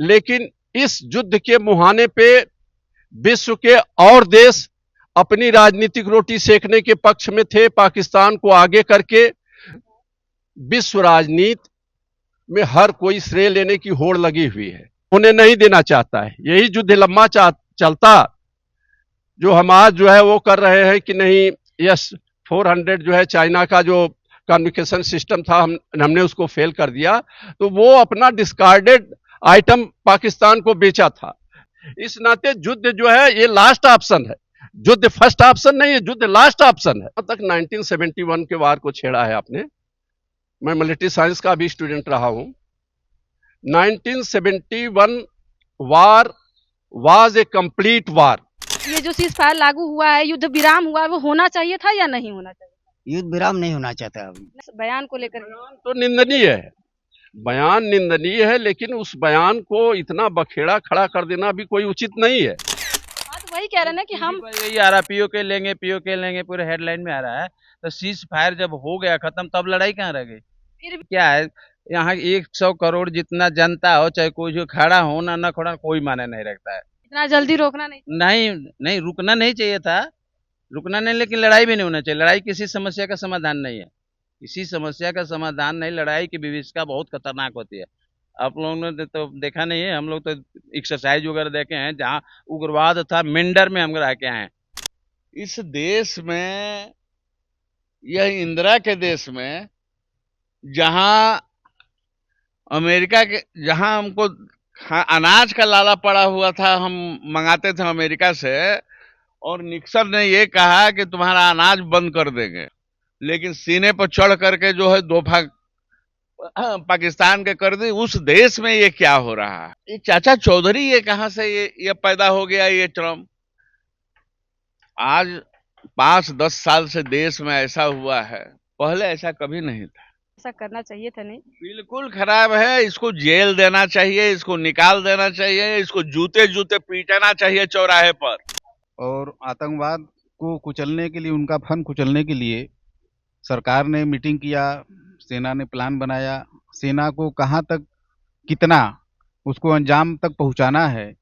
लेकिन इस युद्ध के मुहाने पे विश्व के और देश अपनी राजनीतिक रोटी सेकने के पक्ष में थे, पाकिस्तान को आगे करके विश्व राजनीति में हर कोई श्रेय लेने की होड़ लगी हुई है, उन्हें नहीं देना चाहता है। यही युद्ध लंबा चलता जो हम आज जो है वो कर रहे हैं कि नहीं, यस 400 जो है चाइना का जो कम्युनिकेशन सिस्टम था हमने उसको फेल कर दिया, तो वो अपना डिस्कार्डेड आइटम पाकिस्तान को बेचा था। इस नाते युद्ध जो है ये लास्ट ऑप्शन है, युद्ध फर्स्ट ऑप्शन नहीं है, युद्ध लास्ट ऑप्शन है। अब तक 1971 के वार को छेड़ा है आपने, मैं मिलिट्री साइंस का भी स्टूडेंट रहा हूं। 1971 वार वाज ए कंप्लीट वार। ये जो सीज फायर लागू हुआ है, युद्ध विराम हुआ है, वो होना चाहिए था या नहीं होना चाहिए? युद्ध विराम नहीं होना चाहता अभी। बयान को लेकर बयान तो निंदनीय है, बयान निंदनीय है, लेकिन उस बयान को इतना बखेड़ा खड़ा कर देना भी कोई उचित नहीं है। बात वही कह रहे हैं ना कि हम यही आ रहा पीओके लेंगे पूरे हेडलाइन में आ रहा है। तो सीज फायर जब हो गया खत्म, तब लड़ाई कहाँ रह गई? फिर क्या है, यहाँ 100 करोड़ जितना जनता हो, चाहे कोई जो खड़ा हो ना खड़ा, कोई माने नहीं रखता है। इतना जल्दी रोकना नहीं रुकना नहीं चाहिए था, रुकना नहीं, लेकिन लड़ाई भी नहीं होना चाहिए। लड़ाई किसी समस्या का समाधान नहीं है, किसी समस्या का समाधान नहीं। लड़ाई की विभीषिका बहुत खतरनाक होती है। आप लोगों ने तो देखा नहीं है, हम लोग तो एक्सरसाइज वगैरह देखे हैं, जहाँ उग्रवाद था मेंढर में हम रह के आए हैं। इस देश में, यह इंदिरा के देश में, जहाँ अमेरिका के, जहाँ हमको अनाज का लाला पड़ा हुआ था, हम मंगाते थे अमेरिका से, और निक्सन ने ये कहा कि तुम्हारा अनाज बंद कर देंगे, लेकिन सीने पर चढ़ करके जो है दो भाग पाकिस्तान के कर दी। उस देश में ये क्या हो रहा है? ये चाचा चौधरी ये कहां से ये पैदा हो गया ये ट्रम्प? आज 5-10 साल से देश में ऐसा हुआ है, पहले ऐसा कभी नहीं था। ऐसा करना चाहिए था नहीं। बिल्कुल खराब है, इसको जेल देना चाहिए, इसको निकाल देना चाहिए, इसको जूते जूते पीटना चाहिए चौराहे पर। और आतंकवाद को कुचलने के लिए, उनका फन कुचलने के लिए सरकार ने मीटिंग किया, सेना ने प्लान बनाया, सेना को कहाँ तक कितना उसको अंजाम तक पहुंचाना है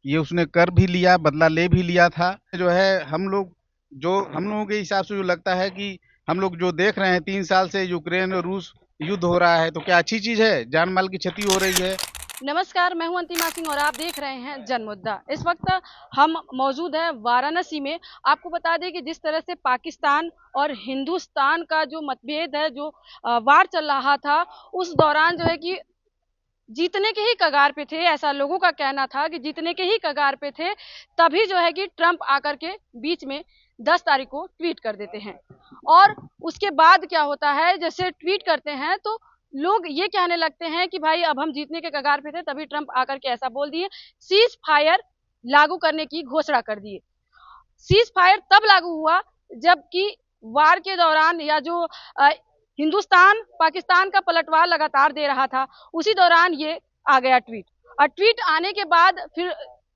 ये उसने कर भी लिया, बदला ले भी लिया था। जो है हम लोगों के हिसाब से जो लगता है कि हम लोग जो देख रहे हैं 3 साल से यूक्रेन और रूस युद्ध हो रहा है, तो क्या अच्छी चीज है? जान माल की क्षति हो रही है। नमस्कार, मैं हूं अंतिमा सिंह और आप देख रहे हैं जनमुद्दा। इस वक्त हम मौजूद हैं वाराणसी में। आपको बता दें कि जिस तरह से पाकिस्तान और हिंदुस्तान का जो मतभेद है, जो वार चल रहा था, उस दौरान जो है कि जीतने के ही कगार पे थे, ऐसा लोगों का कहना था कि जीतने के ही कगार पे थे। तभी जो है कि ट्रंप आकर के बीच में 10 तारीख को ट्वीट कर देते हैं, और उसके बाद क्या होता है, जैसे ट्वीट करते हैं तो लोग ये कहने लगते हैं कि भाई अब हम जीतने के कगार पे थे, तभी ट्रंप आकर के ऐसा बोल दिए, सीज फायर लागू करने की घोषणा कर दिए। सीज फायर तब लागू हुआ जबकि वार के दौरान, या जो हिंदुस्तान पाकिस्तान का पलटवार लगातार दे रहा था, उसी दौरान ये आ गया ट्वीट। और ट्वीट आने के बाद फिर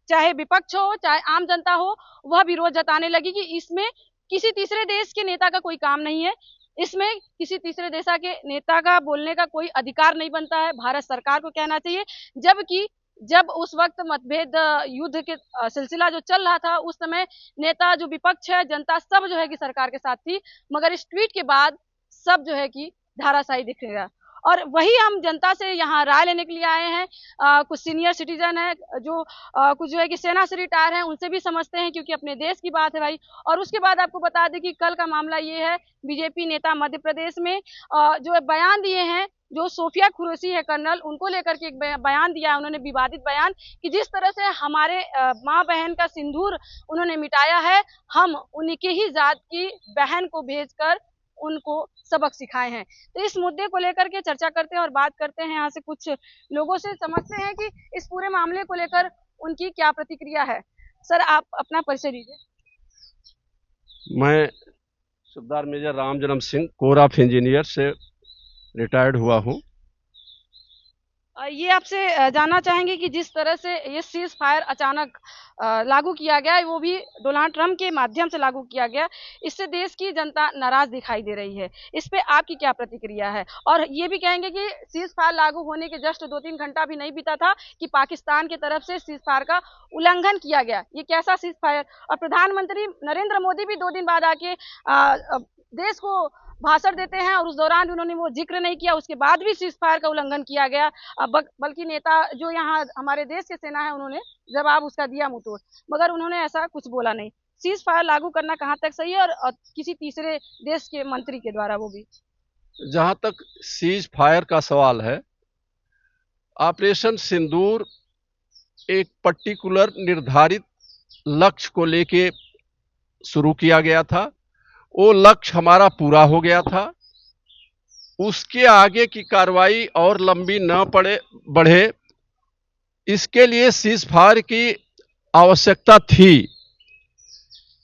चाहे विपक्ष हो चाहे आम जनता हो, वह विरोध जताने लगी कि इसमें किसी तीसरे देश के नेता का कोई काम नहीं है, इसमें किसी तीसरे देश के नेता का बोलने का कोई अधिकार नहीं बनता है, भारत सरकार को कहना चाहिए। जबकि जब उस वक्त मतभेद युद्ध के सिलसिला जो चल रहा था, उस समय नेता, जो विपक्ष है, जनता, सब जो है कि सरकार के साथ थी। मगर इस ट्वीट के बाद सब जो है कि धाराशाही दिखेगा। और वही हम जनता से यहाँ राय लेने के लिए आए हैं। कुछ सीनियर सिटीजन है, जो कुछ जो है कि सेना से रिटायर हैं, उनसे भी समझते हैं, क्योंकि अपने देश की बात है भाई। और उसके बाद आपको बता दें कि कल का मामला ये है, बीजेपी नेता मध्य प्रदेश में जो बयान दिए हैं, जो सोफिया कुरैशी है कर्नल, उनको लेकर के एक बयान दिया है उन्होंने, विवादित बयान, कि जिस तरह से हमारे माँ बहन का सिंदूर उन्होंने मिटाया है, हम उनके ही जात की बहन को भेजकर उनको सबक सिखाए हैं। तो इस मुद्दे को लेकर के चर्चा करते हैं और बात करते हैं यहाँ से कुछ लोगों से, समझते हैं कि इस पूरे मामले को लेकर उनकी क्या प्रतिक्रिया है। सर, आप अपना परिचय दीजिए। मैं सूबेदार मेजर राम जन्म सिंह, कोर ऑफ इंजीनियर से रिटायर्ड हुआ हूं। ये आपसे जानना चाहेंगे कि जिस तरह से ये सीज फायर अचानक लागू किया गया है, वो भी डोनाल्ड ट्रंप के माध्यम से लागू किया गया, इससे देश की जनता नाराज दिखाई दे रही है। इस पे आपकी क्या प्रतिक्रिया है? और ये भी कहेंगे कि सीज फायर लागू होने के जस्ट 2-3 घंटा भी नहीं बीता था कि पाकिस्तान की तरफ से सीज फायर का उल्लंघन किया गया। ये कैसा सीज फायर? और प्रधानमंत्री नरेंद्र मोदी भी 2 दिन बाद आके देश को भाषण देते हैं और उस दौरान भी उन्होंने वो जिक्र नहीं किया, उसके बाद भी सीज फायर का उल्लंघन किया गया। बल्कि नेता जो यहाँ हमारे देश के सेना है, उन्होंने जवाब उसका दिया मुंहतोड़, मगर उन्होंने ऐसा कुछ बोला नहीं। सीज फायर लागू करना कहाँ तक सही है? और किसी तीसरे देश के मंत्री के द्वारा, वो भी। जहां तक सीज फायर का सवाल है, ऑपरेशन सिंदूर एक पर्टिकुलर निर्धारित लक्ष्य को लेके शुरू किया गया था। वो लक्ष्य हमारा पूरा हो गया था। उसके आगे की कार्रवाई और लंबी न बढ़े, इसके लिए सीज फायर की आवश्यकता थी।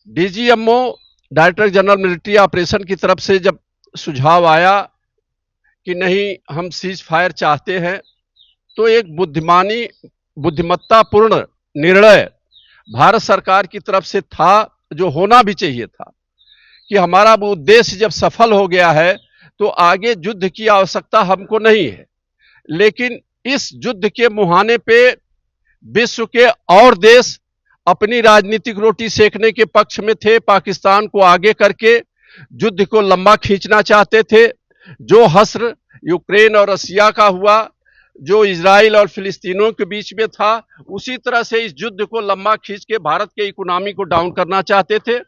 DGMO, director general military operation की तरफ से जब सुझाव आया कि नहीं, हम सीज फायर चाहते हैं, तो एक बुद्धिमत्तापूर्ण निर्णय भारत सरकार की तरफ से था, जो होना भी चाहिए था, कि हमारा वो उद्देश्य जब सफल हो गया है तो आगे युद्ध की आवश्यकता हमको नहीं है। लेकिन इस युद्ध के मुहाने पे विश्व के और देश अपनी राजनीतिक रोटी सेकने के पक्ष में थे। पाकिस्तान को आगे करके युद्ध को लंबा खींचना चाहते थे। जो हश्र यूक्रेन और रसिया का हुआ, जो इजराइल और फिलिस्तीनों के बीच में था, उसी तरह से इस युद्ध को लंबा खींच के भारत के इकोनॉमी को डाउन करना चाहते थे।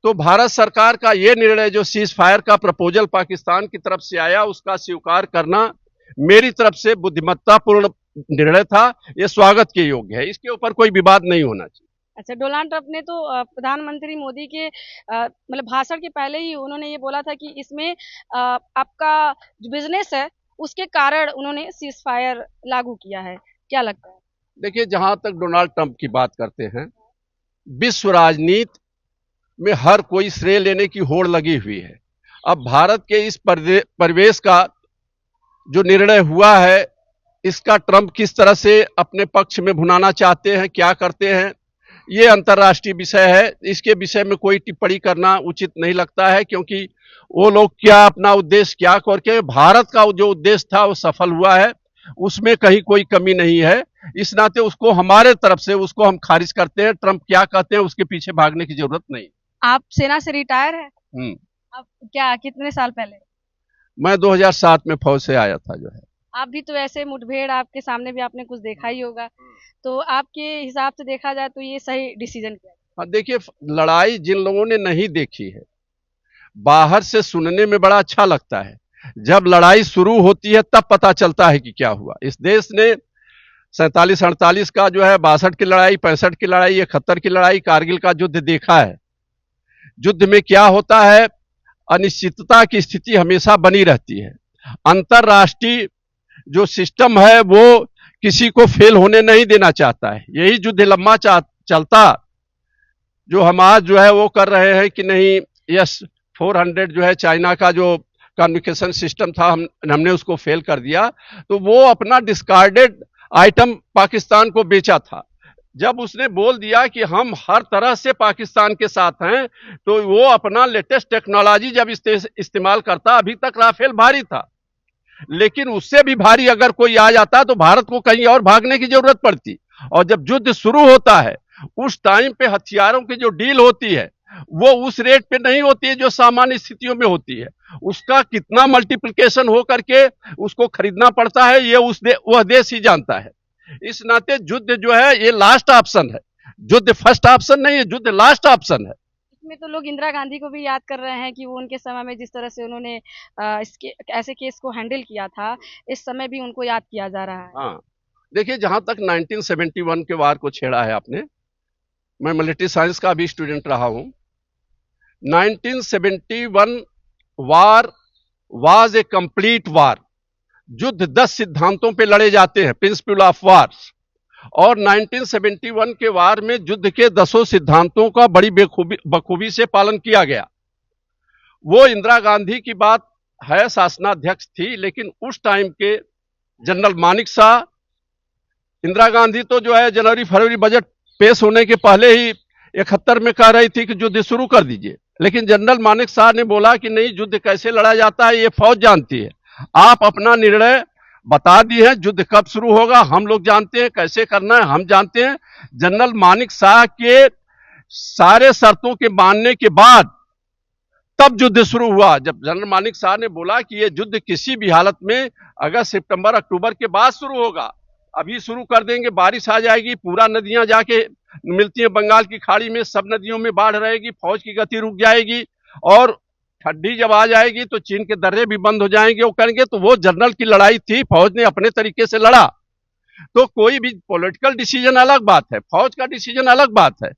तो भारत सरकार का यह निर्णय, जो सीज फायर का प्रपोजल पाकिस्तान की तरफ से आया, उसका स्वीकार करना मेरी तरफ से बुद्धिमत्तापूर्ण निर्णय था। यह स्वागत के योग्य है, इसके ऊपर कोई विवाद नहीं होना चाहिए। अच्छा, डोनाल्ड ट्रंप ने तो प्रधानमंत्री मोदी के मतलब भाषण के पहले ही उन्होंने ये बोला था कि इसमें आपका जो बिजनेस है, उसके कारण उन्होंने सीज फायर लागू किया है। क्या लगता है? देखिए, जहां तक डोनाल्ड ट्रंप की बात करते हैं, विश्व राजनीति में हर कोई श्रेय लेने की होड़ लगी हुई है। अब भारत के इस परिवेश का जो निर्णय हुआ है, इसका ट्रंप किस तरह से अपने पक्ष में भुनाना चाहते हैं, क्या करते हैं, ये अंतर्राष्ट्रीय विषय है। इसके विषय में कोई टिप्पणी करना उचित नहीं लगता है, क्योंकि वो लोग क्या अपना उद्देश्य क्या करके, भारत का जो उद्देश्य था वो सफल हुआ है, उसमें कहीं कोई कमी नहीं है। इस नाते उसको हमारे तरफ से उसको हम खारिज करते हैं। ट्रंप क्या कहते हैं उसके पीछे भागने की जरूरत नहीं। आप सेना से रिटायर है? आप क्या कितने साल पहले? मैं 2007 में फौज से आया था। जो है, आप भी तो ऐसे मुठभेड़ आपके सामने भी आपने कुछ देखा ही होगा, तो आपके हिसाब से देखा जाए तो ये सही डिसीजन क्या है? हाँ, देखिए, लड़ाई जिन लोगों ने नहीं देखी है, बाहर से सुनने में बड़ा अच्छा लगता है। जब लड़ाई शुरू होती है तब पता चलता है कि क्या हुआ। इस देश ने 47-48 का जो है, 62 की लड़ाई, 65 की लड़ाई, 71 की लड़ाई, कारगिल का युद्ध देखा है। युद्ध में क्या होता है, अनिश्चितता की स्थिति हमेशा बनी रहती है। अंतरराष्ट्रीय जो सिस्टम है वो किसी को फेल होने नहीं देना चाहता है। यही युद्ध लंबा चलता, जो हम आज जो है वो कर रहे हैं कि नहीं, यस 400 जो है चाइना का जो कम्युनिकेशन सिस्टम था, हमने उसको फेल कर दिया, तो वो अपना डिस्कार्डेड आइटम पाकिस्तान को बेचा था। जब उसने बोल दिया कि हम हर तरह से पाकिस्तान के साथ हैं, तो वो अपना लेटेस्ट टेक्नोलॉजी जब इस्तेमाल करता, अभी तक राफेल भारी था, लेकिन उससे भी भारी अगर कोई आ जाता तो भारत को कहीं और भागने की जरूरत पड़ती। और जब युद्ध शुरू होता है, उस टाइम पे हथियारों की जो डील होती है वो उस रेट पे नहीं होती है जो सामान्य स्थितियों में होती है। उसका कितना मल्टीप्लिकेशन हो करके उसको खरीदना पड़ता है, ये वह देश ही जानता है। इस नाते युद्ध जो है ये लास्ट ऑप्शन है। युद्ध फर्स्ट ऑप्शन नहीं है, युद्ध लास्ट ऑप्शन है। इसमें तो लोग इंदिरा गांधी को भी याद कर रहे हैं कि वो उनके समय में जिस तरह से उन्होंने इसके ऐसे केस को हैंडल किया था, इस समय भी उनको याद किया जा रहा है। हाँ, देखिए, जहां तक 1971 के वार को छेड़ा है आपने, मैं मिलिट्री साइंस का भी स्टूडेंट रहा हूं। 1971 वार वाज ए कंप्लीट वार। युद्ध 10 सिद्धांतों पे लड़े जाते हैं, प्रिंसिपल ऑफ वार्स, और 1971 के वार में युद्ध के 10 सिद्धांतों का बड़ी बखूबी से पालन किया गया। वो इंदिरा गांधी की बात है, शासनाध्यक्ष थी, लेकिन उस टाइम के जनरल मानिक शाह, इंदिरा गांधी तो जो है जनवरी फरवरी बजट पेश होने के पहले ही 71 में कह रही थी कि युद्ध शुरू कर दीजिए, लेकिन जनरल मानिक शाह ने बोला कि नहीं, युद्ध कैसे लड़ा जाता है ये फौज जानती है, आप अपना निर्णय बता दिए हैं, युद्ध कब शुरू होगा हम लोग जानते हैं, कैसे करना है हम जानते हैं। जनरल मानिक शाह के सारे शर्तों के मानने के बाद तब युद्ध शुरू हुआ। जब जनरल मानिक शाह ने बोला कि ये युद्ध किसी भी हालत में अगस्त सितंबर अक्टूबर के बाद शुरू होगा, अभी शुरू कर देंगे बारिश आ जाएगी, पूरा नदियां जाके मिलती हैं बंगाल की खाड़ी में, सब नदियों में बाढ़ रहेगी, फौज की गति रुक जाएगी और ठंडी जब आ जाएगी तो चीन के दर्रे भी बंद हो जाएंगे, वो करेंगे। तो वो जनरल की लड़ाई थी, फौज ने अपने तरीके से लड़ा। तो कोई भी पॉलिटिकल डिसीजन अलग बात है, फौज का डिसीजन अलग बात है।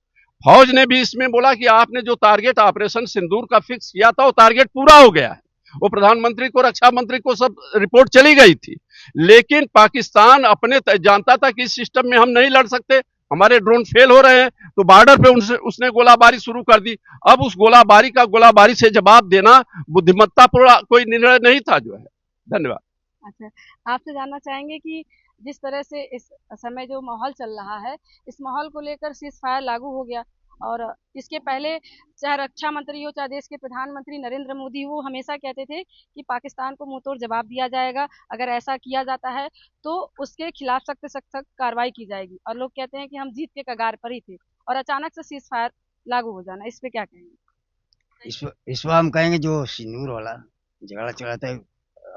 फौज ने भी इसमें बोला कि आपने जो टारगेट ऑपरेशन सिंदूर का फिक्स किया था वो टारगेट पूरा हो गया है, वो प्रधानमंत्री को रक्षा मंत्री को सब रिपोर्ट चली गई थी, लेकिन पाकिस्तान अपने जानता था कि इस सिस्टम में हम नहीं लड़ सकते, हमारे ड्रोन फेल हो रहे हैं, तो बॉर्डर पे उसने गोलाबारी शुरू कर दी। अब उस गोलाबारी से जवाब देना बुद्धिमत्तापूर्ण कोई निर्णय नहीं था जो है। धन्यवाद। अच्छा, आपसे जानना चाहेंगे कि जिस तरह से इस समय जो माहौल चल रहा है, इस माहौल को लेकर सीज फायर लागू हो गया और इसके पहले चाहे रक्षा मंत्री हो चाहे देश के प्रधानमंत्री नरेंद्र मोदी, वो हमेशा कहते थे कि पाकिस्तान को मुंहतोड़ जवाब दिया जाएगा, अगर ऐसा किया जाता है तो उसके खिलाफ सख्त से सख्त कार्रवाई की जाएगी। और लोग कहते हैं कि हम जीत के कगार पर ही थे और अचानक से सीज फायर लागू हो जाना, इस पे क्या कहेंगे? इस बार हम कहेंगे जो सिंदूर वाला झगड़ा चला था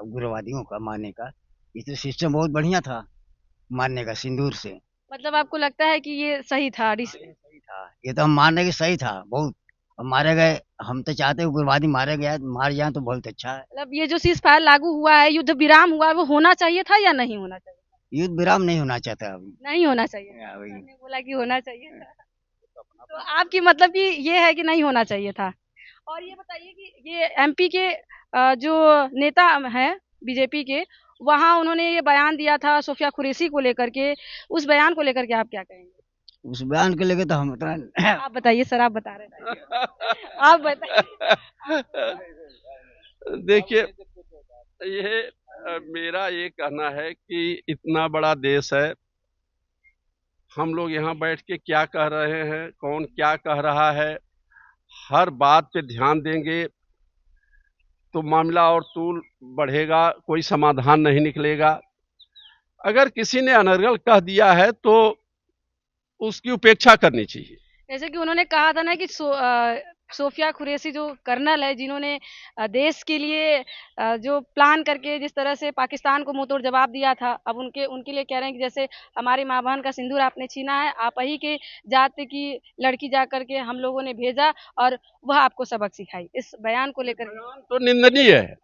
उग्रवादियों का मारने का, ये तो सिस्टम बहुत बढ़िया था मारने का सिंदूर से। मतलब आपको लगता है कि ये सही था? सही था, ये तो हम मानने के सही था बहुत। अब मारे गए, हम तो चाहते हैं उग्रवादी मारे गए, मार जाए तो बहुत अच्छा है। मतलब ये जो सीज फायर लागू हुआ है, युद्ध विराम हुआ है, वो होना चाहिए था या नहीं होना चाहिए? युद्ध विराम नहीं होना चाहता अभी। नहीं होना चाहिए। या वही। आपने बोला कि होना चाहिए था, तो आपकी मतलब कि ये है कि नहीं होना चाहिए था। और ये बताइए कि ये एमपी के जो नेता हैं बीजेपी के, वहाँ उन्होंने ये बयान दिया था सोफिया कुरैशी को लेकर के, उस बयान को लेकर के आप क्या कहेंगे? उस बयान को लेके तो हम इतना आप बताइए सर, आप बता रहे थे। आप बताइए। देखिए, ये मेरा ये कहना है कि इतना बड़ा देश है, हम लोग यहाँ बैठ के क्या कह रहे हैं, कौन क्या कह रहा है, हर बात पे ध्यान देंगे तो मामला और तूल बढ़ेगा, कोई समाधान नहीं निकलेगा। अगर किसी ने अनर्गल कह दिया है तो उसकी उपेक्षा करनी चाहिए। जैसे कि उन्होंने कहा था ना कि सोफिया कुरैशी जो कर्नल है, जिन्होंने देश के लिए जो प्लान करके जिस तरह से पाकिस्तान को मुंहतोड़ जवाब दिया था, अब उनके लिए कह रहे हैं कि जैसे हमारी माँ बहन का सिंदूर आपने छीना है, आप ही के जाति की लड़की जा करके हम लोगों ने भेजा और वह आपको सबक सिखाई। इस बयान को लेकर बयान तो निंदनीय है,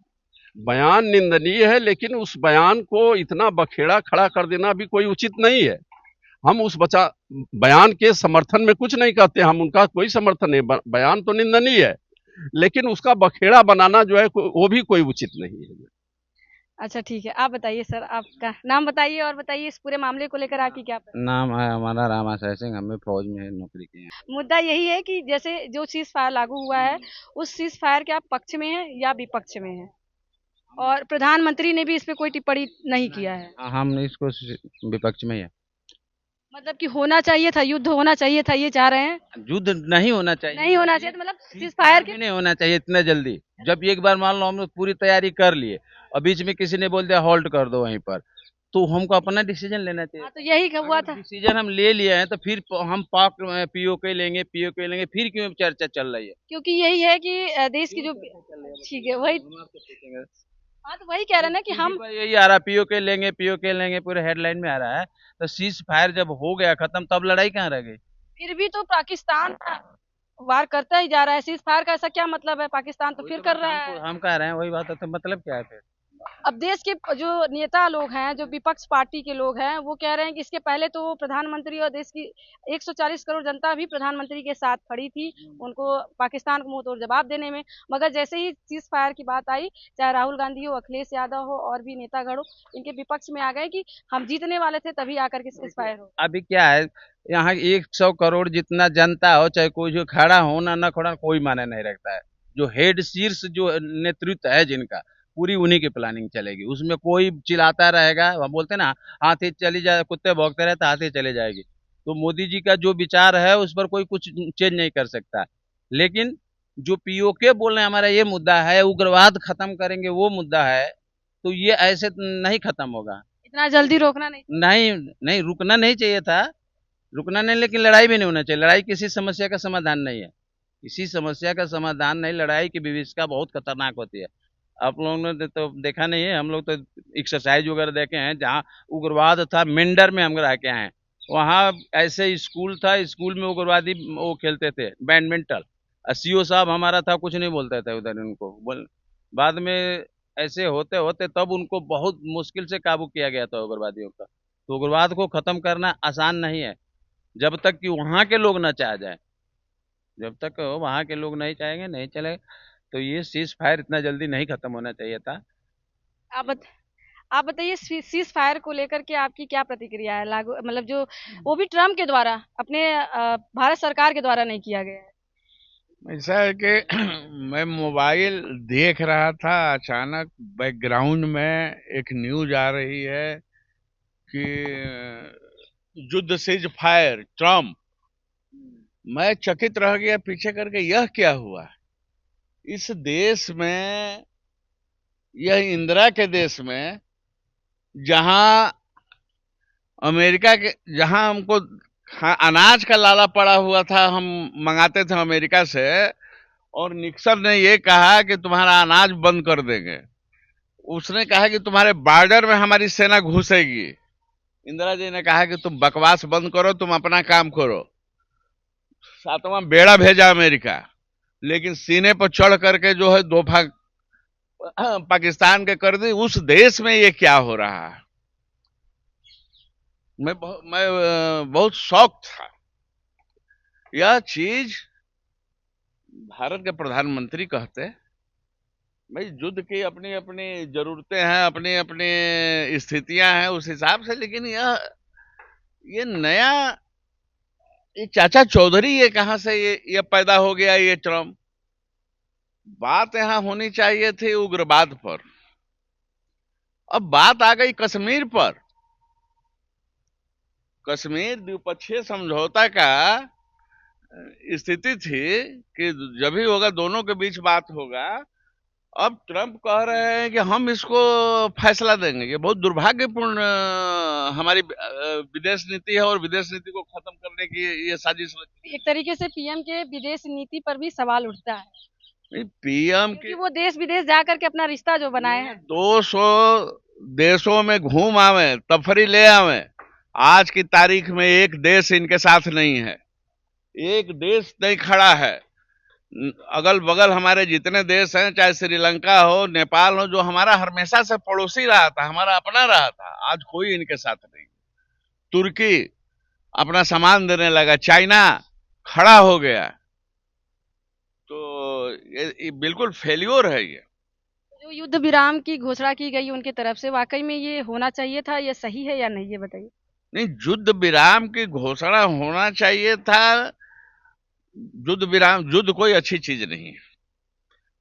बयान निंदनीय है, लेकिन उस बयान को इतना बखेड़ा खड़ा कर देना भी कोई उचित नहीं है। हम उस बयान के समर्थन में कुछ नहीं कहते, हम उनका कोई समर्थन नहीं, बयान तो निंदनीय है, लेकिन उसका बखेड़ा बनाना जो है वो भी कोई उचित नहीं है। अच्छा ठीक है, आप बताइए सर, आपका नाम बताइए और बताइए इस पूरे मामले को लेकर आपकी क्या नाम है हमारा रामाशय सिंह, हमें फौज में नौकरी की है। मुद्दा यही है कि जैसे जो सीज फायर लागू हुआ है, उस सीज फायर के आप पक्ष में हैं या विपक्ष में हैं? और प्रधानमंत्री ने भी इस पे कोई टिप्पणी नहीं किया है। हम इसको विपक्ष में ही है। मतलब कि होना चाहिए था, युद्ध होना चाहिए था, ये चाह रहे हैं? युद्ध नहीं होना चाहिए, नहीं होना चाहिए, तो मतलब सीज फायर के नहीं होना चाहिए इतना जल्दी। जब एक बार मान लो हम लोग पूरी तैयारी कर लिए और बीच में किसी ने बोल दिया होल्ड कर दो वहीं पर, तो हमको अपना डिसीजन लेना चाहिए। हाँ, तो यही हुआ था। डिसीजन हम ले लिए हैं तो फिर हम पाक पीओके लेंगे, फिर क्यों चर्चा चल रही है? क्योंकि यही है कि देश की जो, ठीक है वही, हाँ तो वही कह रहे हैं ना कि हम, यही आ रहा है पीओके लेंगे पूरे हेडलाइन में आ रहा है। तो सीज फायर जब हो गया खत्म, तब लड़ाई कहाँ रह गई? फिर भी तो पाकिस्तान वार करता ही जा रहा है। सीज फायर का ऐसा क्या मतलब है? पाकिस्तान तो फिर कर रहा है। हम कह रहे हैं वही बात है, तो मतलब क्या है फिर? अब देश के जो नेता लोग हैं, जो विपक्ष पार्टी के लोग हैं, वो कह रहे हैं कि इसके पहले तो वो प्रधानमंत्री और देश की 140 करोड़ जनता भी प्रधानमंत्री के साथ खड़ी थी उनको पाकिस्तान को मुंहतोड़ जवाब देने में, मगर जैसे ही सीज फायर की बात आई, चाहे राहुल गांधी हो, अखिलेश यादव हो और भी नेतागण हो, इनके विपक्ष में आ गए कि हम जीतने वाले थे तभी आकर के सीज फायर हो। अभी क्या है, यहाँ 100 करोड़ जितना जनता हो, चाहे कोई जो खड़ा हो ना खड़ा, कोई माने नहीं रखता है। जो हेड शीर्ष जो नेतृत्व है जिनका, पूरी उन्हीं की प्लानिंग चलेगी। उसमें कोई चिल्लाता रहेगा, वह बोलते ना, हाथी चली जाए, कुत्ते भौंकते रहे तो हाथी चले जाएगी। तो मोदी जी का जो विचार है उस पर कोई कुछ चेंज नहीं कर सकता। लेकिन जो पीओके बोल रहे हैं हमारा ये मुद्दा है, उग्रवाद खत्म करेंगे वो मुद्दा है, तो ये ऐसे नहीं खत्म होगा। इतना जल्दी रोकना नहीं। नहीं नहीं, रुकना नहीं चाहिए था, रुकना नहीं, लेकिन लड़ाई भी नहीं होना चाहिए। लड़ाई किसी समस्या का समाधान नहीं है, किसी समस्या का समाधान नहीं। लड़ाई की विभीषिका बहुत खतरनाक होती है। आप लोगों ने तो देखा नहीं है, हम लोग तो एक्सरसाइज वगैरह देखे हैं, जहाँ उग्रवाद था, मेंढर में हम रह के आए हैं। वहाँ ऐसे स्कूल था, स्कूल में उग्रवादी वो खेलते थे बैडमिंटन, सीओ साहब हमारा था, कुछ नहीं बोलते थे उधर उनको बाद में ऐसे होते होते तब उनको बहुत मुश्किल से काबू किया गया था उग्रवादियों का। तो उग्रवाद को खत्म करना आसान नहीं है, जब तक कि वहाँ के लोग न चाह जाए। जब तक वहाँ के लोग नहीं चाहेंगे नहीं चलेगा। तो ये सीज फायर इतना जल्दी नहीं खत्म होना चाहिए था। आप बत, आप बताइए सीज फायर को लेकर के आपकी क्या प्रतिक्रिया है? लागू मतलब जो वो भी ट्रम्प के द्वारा, अपने भारत सरकार के द्वारा नहीं किया गया है। ऐसा है कि मैं मोबाइल देख रहा था, अचानक बैकग्राउंड में एक न्यूज आ रही है कि युद्ध सीज फायर ट्रम्प। मैं चकित रह गया पीछे करके, यह क्या हुआ इस देश में, यह इंदिरा के देश में, जहां अमेरिका के, जहां हमको अनाज का लाला पड़ा हुआ था, हम मंगाते थे अमेरिका से, और निक्सन ने ये कहा कि तुम्हारा अनाज बंद कर देंगे। उसने कहा कि तुम्हारे बॉर्डर में हमारी सेना घुसेगी। इंदिरा जी ने कहा कि तुम बकवास बंद करो, तुम अपना काम करो। 7वां बेड़ा भेजा अमेरिका, लेकिन सीने पर चढ़ करके जो है दोफा पाकिस्तान के कर दी। उस देश में ये क्या हो रहा है, मैं बहुत शौक था। यह चीज भारत के प्रधानमंत्री कहते, भाई युद्ध की अपनी अपनी जरूरतें हैं, अपनी अपनी स्थितियां हैं उस हिसाब से, लेकिन ये नया, ये चाचा चौधरी ये कहां से ये पैदा हो गया ये ट्रम्प। बात यहां होनी चाहिए थी उग्रवाद पर, अब बात आ गई कश्मीर पर। कश्मीर द्विपक्षीय समझौता का स्थिति थी कि जब भी होगा दोनों के बीच बात होगा। अब ट्रम्प कह रहे हैं कि हम इसको फैसला देंगे। ये बहुत दुर्भाग्यपूर्ण हमारी विदेश नीति है, और विदेश नीति को खत्म करने की ये साजिश लगती है। एक तरीके से पीएम के विदेश नीति पर भी सवाल उठता है। पीएम क्योंकि वो देश विदेश जा करके अपना रिश्ता जो बनाए हैं, 200 देशों में घूम आवे, तफरी ले आवे, आज की तारीख में एक देश इनके साथ नहीं है, एक देश नहीं खड़ा है। अगल बगल हमारे जितने देश हैं, चाहे श्रीलंका हो, नेपाल हो, जो हमारा हमेशा से पड़ोसी रहा था, हमारा अपना रहा था, आज कोई इनके साथ नहीं। तुर्की अपना सामान देने लगा, चाइना खड़ा हो गया। तो ये बिल्कुल फेल्योर है। ये जो युद्ध विराम की घोषणा की गई उनकी तरफ से, वाकई में ये होना चाहिए था, ये सही है या नहीं, ये बताइए। नहीं, युद्ध विराम की घोषणा होना चाहिए था। युद्ध विराम, युद्ध कोई अच्छी चीज नहीं है,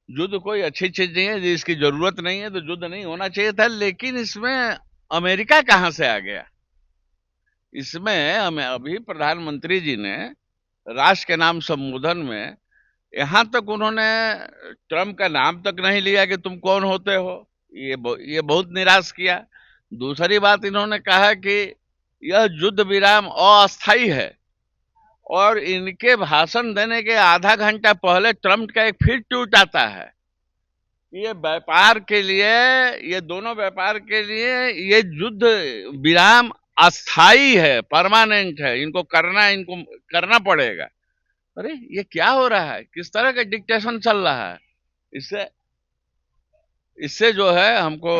युद्ध कोई अच्छी चीज नहीं है, जिसकी जरूरत नहीं है तो युद्ध नहीं होना चाहिए था। लेकिन इसमें अमेरिका कहां से आ गया? इसमें हमें अभी प्रधानमंत्री जी ने राष्ट्र के नाम संबोधन में यहां तक उन्होंने ट्रम्प का नाम तक नहीं लिया कि तुम कौन होते हो। ये बहुत निराश किया। दूसरी बात, इन्होंने कहा कि यह युद्ध विराम अस्थायी है, और इनके भाषण देने के आधा घंटा पहले ट्रम्प का एक फिर ट्वीट आता है। ये व्यापार के लिए, ये दोनों व्यापार के लिए ये युद्ध विराम अस्थायी है, परमानेंट है, इनको करना पड़ेगा। अरे ये क्या हो रहा है, किस तरह का डिक्टेशन चल रहा है? इससे जो है हमको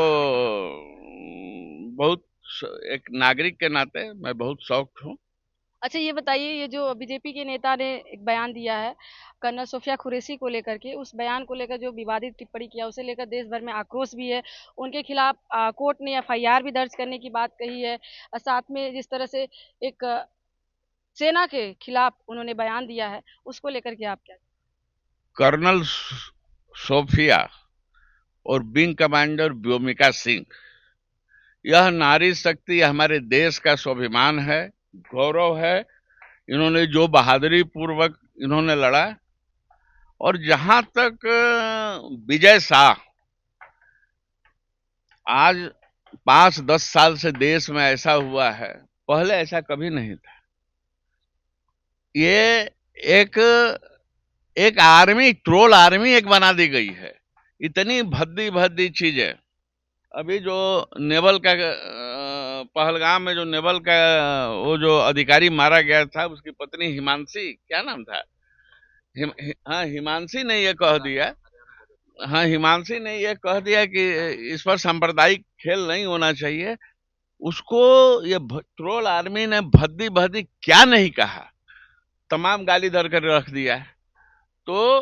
बहुत, एक नागरिक के नाते मैं बहुत शौक हूँ। अच्छा, ये बताइए, ये जो बीजेपी के नेता ने एक बयान दिया है कर्नल सोफिया कुरैशी को लेकर के, उस बयान को लेकर जो विवादित टिप्पणी किया, उसे लेकर देश भर में आक्रोश भी है। उनके खिलाफ कोर्ट ने एफआईआर भी दर्ज करने की बात कही है। साथ में जिस तरह से एक सेना के खिलाफ उन्होंने बयान दिया है, उसको लेकर के आप क्या? कर्नल सोफिया और विंग कमांडर व्योमिका सिंह। यह नारी शक्ति हमारे देश का स्वाभिमान है, गौरव है। इन्होंने जो बहादुरी पूर्वक इन्होंने लड़ा। और जहां तक विजय शाह, आज 5-10 साल से देश में ऐसा हुआ है, पहले ऐसा कभी नहीं था। ये एक आर्मी, ट्रोल आर्मी एक बना दी गई है। इतनी भद्दी भद्दी चीजें। अभी जो नेवल का पहलगाम में जो नेवल का वो जो अधिकारी मारा गया था, उसकी पत्नी हिमांशी, क्या नाम था, हाँ हिमांशी ने ये कह दिया, हाँ हिमांशी ने ये कह दिया कि इस पर सांप्रदायिक खेल नहीं होना चाहिए। उसको ये ट्रोल आर्मी ने भद्दी भद्दी क्या नहीं कहा, तमाम गाली धर कर रख दिया है। तो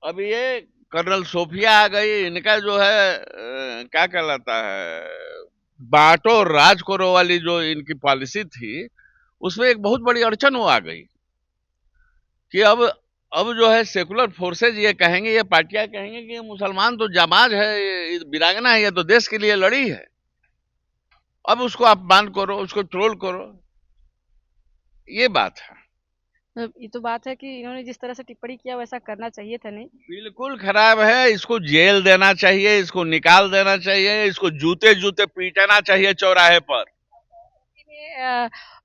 अब ये कर्नल सोफिया आ गई, इनका जो है क्या कहलाता है, बांटो और राज करो वाली जो इनकी पॉलिसी थी, उसमें एक बहुत बड़ी अड़चन वो आ गई कि अब जो है सेकुलर फोर्सेज ये कहेंगे, ये पार्टियां कहेंगे कि ये मुसलमान तो जाबाज है, ये वीरांगना है, ये तो देश के लिए लड़ी है, अब उसको अपमान करो, उसको ट्रोल करो। ये बात है। ये तो बात है कि इन्होंने जिस तरह से टिप्पणी किया वैसा करना चाहिए था नहीं। बिल्कुल खराब है। इसको जेल देना चाहिए, इसको निकाल देना चाहिए, इसको जूते जूते पीटना चाहिए चौराहे पर।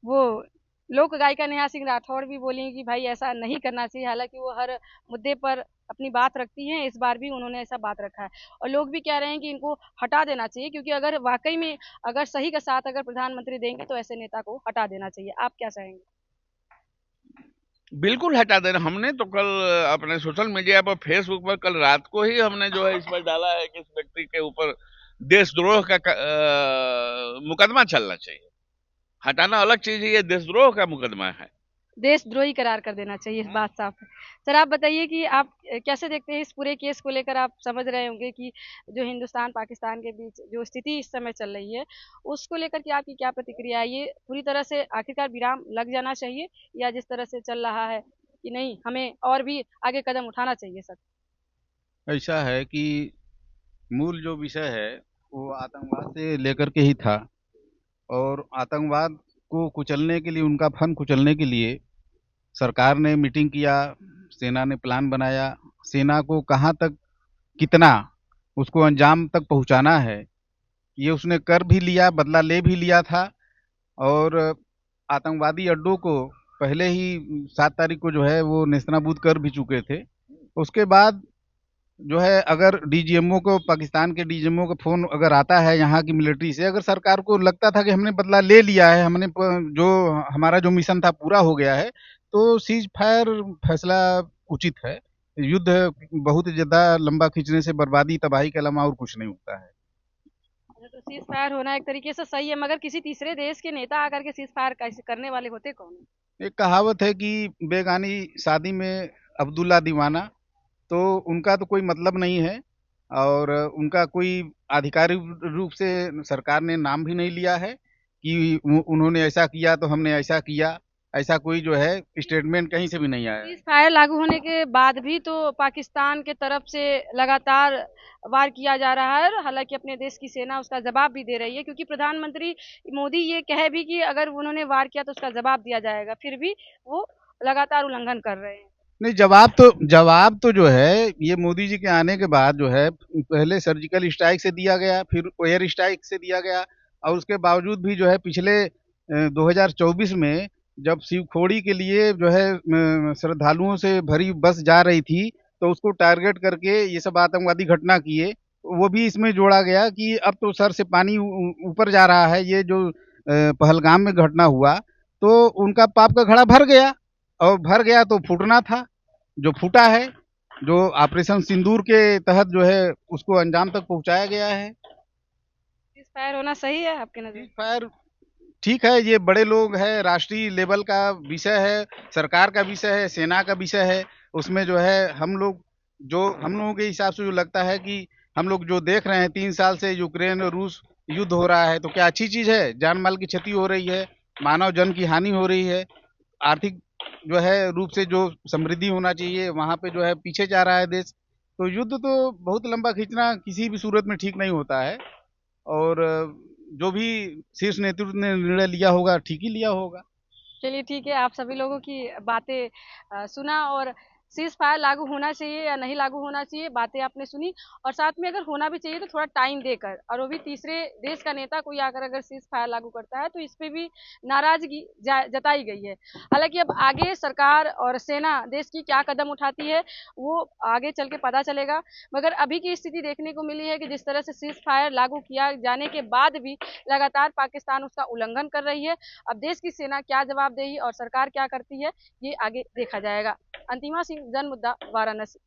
वो लोक गायिका नेहा सिंह राठौड़ भी बोली कि भाई ऐसा नहीं करना चाहिए। हालांकि वो हर मुद्दे पर अपनी बात रखती हैं, इस बार भी उन्होंने ऐसा बात रखा है। और लोग भी कह रहे हैं कि इनको हटा देना चाहिए, क्योंकि अगर वाकई में अगर सही का साथ अगर प्रधानमंत्री देंगे तो ऐसे नेता को हटा देना चाहिए। आप क्या चाहेंगे? बिल्कुल हटा देना। हमने तो कल अपने सोशल मीडिया पर, फेसबुक पर कल रात को ही हमने जो है इस पर डाला है कि इस व्यक्ति के ऊपर देशद्रोह का मुकदमा चलना चाहिए। हटाना अलग चीज है, ये देशद्रोह का मुकदमा है, देशद्रोही करार कर देना चाहिए, इस बात साफ है। सर आप बताइए कि आप कैसे देखते हैं इस पूरे केस को लेकर? आप समझ रहे होंगे कि जो हिंदुस्तान पाकिस्तान के बीच जो स्थिति इस समय चल रही है, उसको लेकर के आपकी क्या प्रतिक्रिया है? ये पूरी तरह से आखिरकार विराम लग जाना चाहिए, या जिस तरह से चल रहा है कि नहीं हमें और भी आगे कदम उठाना चाहिए? सर ऐसा है कि मूल जो विषय है वो आतंकवाद से लेकर के ही था, और आतंकवाद को कुचलने के लिए, उनका फन कुचलने के लिए सरकार ने मीटिंग किया, सेना ने प्लान बनाया। सेना को कहाँ तक, कितना उसको अंजाम तक पहुंचाना है, ये उसने कर भी लिया, बदला ले भी लिया था। और आतंकवादी अड्डों को पहले ही 7 तारीख को जो है वो नेस्तनाबूद कर भी चुके थे। उसके बाद जो है अगर डीजीएमओ को, पाकिस्तान के डीजीएमओ का फोन अगर आता है यहाँ की मिलिट्री से, अगर सरकार को लगता था कि हमने बदला ले लिया है, हमने जो हमारा जो मिशन था पूरा हो गया है, तो सीज फायर फैसला उचित है। युद्ध बहुत ज्यादा लंबा खींचने से बर्बादी, तबाही के अलावा और कुछ नहीं होता है। तो सीज फायर होना एक तरीके से सही है, मगर किसी तीसरे देश के नेता आकर के सीज फायर करने वाले होते कौन है? एक कहावत है कि बेगानी शादी में अब्दुल्ला दीवाना, तो उनका तो कोई मतलब नहीं है, और उनका कोई आधिकारिक रूप से सरकार ने नाम भी नहीं लिया है कि उन्होंने ऐसा किया तो हमने ऐसा किया। ऐसा कोई जो है स्टेटमेंट कहीं से भी नहीं आया है। सीज फायर लागू होने के बाद भी तो पाकिस्तान के तरफ से लगातार वार किया जा रहा है, और हालांकि अपने देश की सेना उसका जवाब भी दे रही है, क्योंकि प्रधानमंत्री मोदी ये कहे भी कि अगर उन्होंने वार किया तो उसका जवाब दिया जाएगा, फिर भी वो लगातार उल्लंघन कर रहे हैं। नहीं, जवाब तो जो है ये मोदी जी के आने के बाद जो है, पहले सर्जिकल स्ट्राइक से दिया गया, फिर एयर स्ट्राइक से दिया गया, और उसके बावजूद भी जो है पिछले 2024 में जब शिवखोड़ी के लिए जो है श्रद्धालुओं से भरी बस जा रही थी, तो उसको टारगेट करके ये सब आतंकवादी घटना किए। वो भी इसमें जोड़ा गया कि अब तो सर से पानी ऊपर जा रहा है। ये जो पहलगाम में घटना हुआ, तो उनका पाप का घड़ा भर गया, और भर गया तो फूटना था, जो फूटा है, जो ऑपरेशन सिंदूर के तहत जो है उसको अंजाम तक पहुंचाया गया है। सीज फायर होना सही है आपके नजर? सीज फायर ठीक है, ये बड़े लोग हैं, राष्ट्रीय लेवल का विषय है, सरकार का विषय है, सेना का विषय है। उसमें जो है हम लोगों के हिसाब से जो लगता है कि हम लोग जो देख रहे हैं 3 साल से यूक्रेन और रूस युद्ध हो रहा है, तो क्या अच्छी चीज है? जान माल की क्षति हो रही है, मानव जन की हानि हो रही है, आर्थिक जो है रूप से जो समृद्धि होना चाहिए वहां पे जो है पीछे जा रहा है देश। तो युद्ध तो बहुत लंबा खींचना किसी भी सूरत में ठीक नहीं होता है, और जो भी शीर्ष नेतृत्व ने निर्णय लिया होगा ठीक ही लिया होगा। चलिए ठीक है, आप सभी लोगों की बातें सुना, और सीज फायर लागू होना चाहिए या नहीं लागू होना चाहिए, बातें आपने सुनी। और साथ में अगर होना भी चाहिए तो थोड़ा टाइम देकर, और वो भी तीसरे देश का नेता कोई आकर अगर सीज फायर लागू करता है तो इस पे भी नाराजगी जताई गई है। हालांकि अब आगे सरकार और सेना देश की क्या कदम उठाती है वो आगे चल के पता चलेगा, मगर अभी की स्थिति देखने को मिली है कि जिस तरह से सीज फायर लागू किया जाने के बाद भी लगातार पाकिस्तान उसका उल्लंघन कर रही है। अब देश की सेना क्या जवाबदेही और सरकार क्या करती है ये आगे देखा जाएगा। अंतिमा सिंह, जन मुद्दा, वाराणसी।